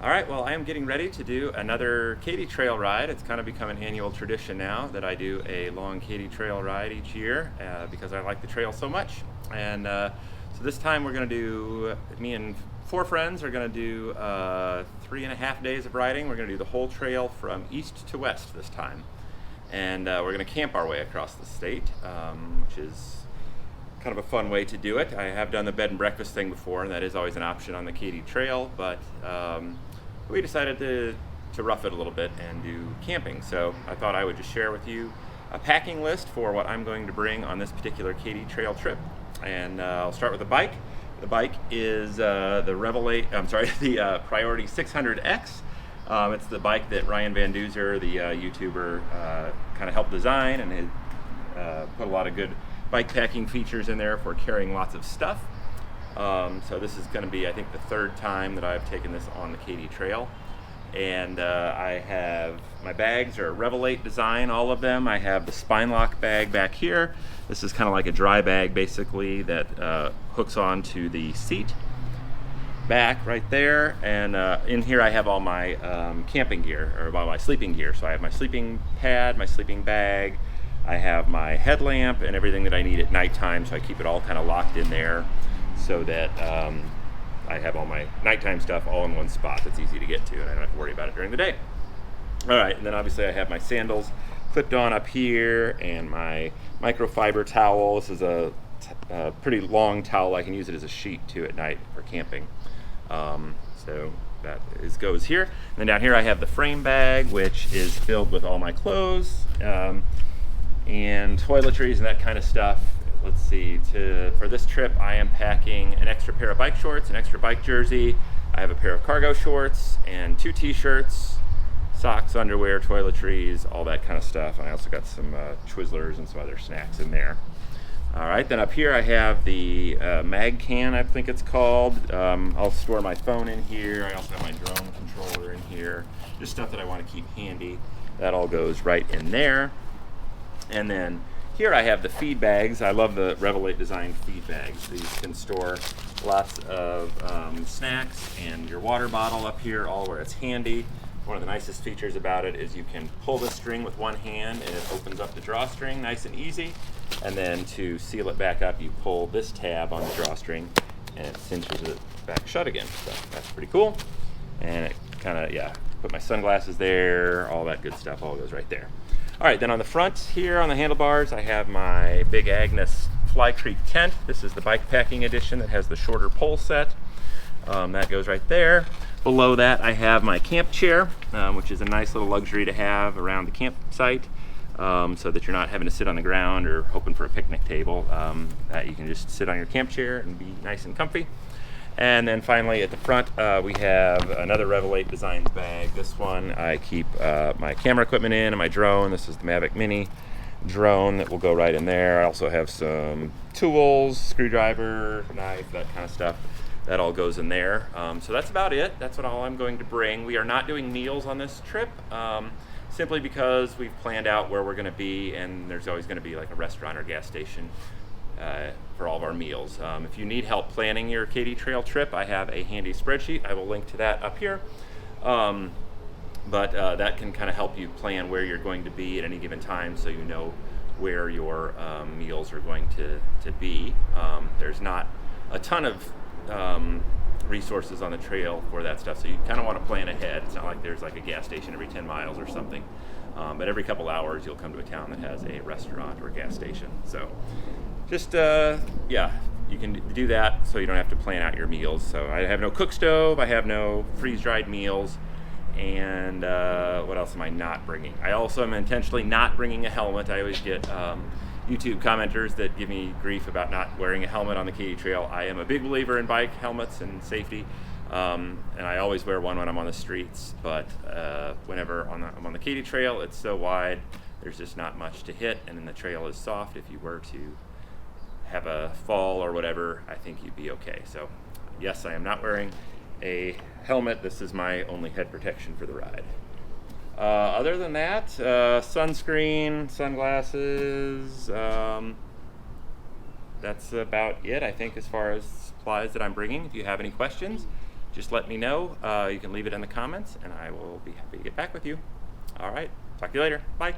All right, well, I am getting ready to do another Katy Trail ride. It's kind of become an annual tradition now that I do a long Katy Trail ride each year because I like the trail so much. And so this time we're going to do, me and 4 friends are going to do 3.5 days of riding. We're going to do the whole trail from east to west this time. And we're going to camp our way across the state, which is kind of a fun way to do it. I have done the bed and breakfast thing before, and that is always an option on the Katy Trail, but we decided to rough it a little bit and do camping. So I thought I would just share with you a packing list for what I'm going to bring on this particular Katy Trail trip. And I'll start with the bike. The bike is the Priority 600X. It's the bike that Ryan Van Duzer, the YouTuber, kind of helped design, and had put a lot of good bikepacking features in there for carrying lots of stuff. So this is going to be, I think, the 3rd time that I've taken this on the Katy Trail. And I have, my bags are Revelate design, all of them. I have the spine lock bag back here. This is kind of like a dry bag, basically, that hooks onto the seat back right there. And in here I have all my camping gear, or all my sleeping gear. So I have my sleeping pad, my sleeping bag, I have my headlamp and everything that I need at nighttime, so I keep it all kind of locked in there so that I have all my nighttime stuff all in one spot that's easy to get to, and I don't have to worry about it during the day. All right, and then obviously I have my sandals clipped on up here and my microfiber towel. This is a pretty long towel. I can use it as a sheet too at night for camping. So that goes here. And then down here I have the frame bag, which is filled with all my clothes and toiletries and that kind of stuff. Let's see, for this trip I am packing an extra pair of bike shorts, an extra bike jersey. I have a pair of cargo shorts and 2 t-shirts, socks, underwear, toiletries, all that kind of stuff. And I also got some Twizzlers and some other snacks in there. All right, then up here I have the mag can, I think it's called. I'll store my phone in here. I also have my drone controller in here. Just stuff that I want to keep handy. That all goes right in there. And then here I have the feed bags. I love the Revelate design feed bags. These can store lots of snacks and your water bottle up here, all where it's handy. One of the nicest features about it is you can pull the string with one hand and it opens up the drawstring nice and easy. And then to seal it back up, you pull this tab on the drawstring and it cinches it back shut again. So that's pretty cool. And it kind of, put my sunglasses there, all that good stuff, all goes right there. All right, then on the front here on the handlebars, I have my big Agnes Fly Creek tent. This is the Bikepacking edition that has the shorter pole set. That goes right there. Below that, I have my camp chair, which is a nice little luxury to have around the campsite, so that you're not having to sit on the ground or hoping for a picnic table. That you can just sit on your camp chair and be nice and comfy. And then finally at the front, we have another Revelate Designs bag. This one I keep my camera equipment in and my drone. This is the Mavic Mini drone that will go right in there. I also have some tools, screwdriver, knife, that kind of stuff. That all goes in there. So that's about it. That's all I'm going to bring. We are not doing meals on this trip, simply because we've planned out where we're going to be, and there's always going to be like a restaurant or gas station for all of our meals. If you need help planning your Katy Trail trip, I have a handy spreadsheet. I will link to that up here. But that can kind of help you plan where you're going to be at any given time, so you know where your meals are going to be. There's not a ton of resources on the trail for that stuff, so you kind of want to plan ahead. It's not like there's like a gas station every 10 miles or something, but every couple hours you'll come to a town that has a restaurant or a gas station. So just you can do that so you don't have to plan out your meals. So I have no cook stove, I have no freeze-dried meals, and what else am I not bringing? I also am intentionally not bringing a helmet. I always get YouTube commenters that give me grief about not wearing a helmet on the Katy Trail. I am a big believer in bike helmets and safety, and I always wear one when I'm on the streets, but whenever I'm on the Katy Trail, it's so wide, there's just not much to hit, and then the trail is soft. If you were to have a fall or whatever, I think you'd be okay. So yes, I am not wearing a helmet. This is my only head protection for the ride. Other than that, sunscreen, sunglasses, that's about it, I think, as far as supplies that I'm bringing. If you have any questions, just let me know. You can leave it in the comments, and I will be happy to get back with you. All right, talk to you later. Bye.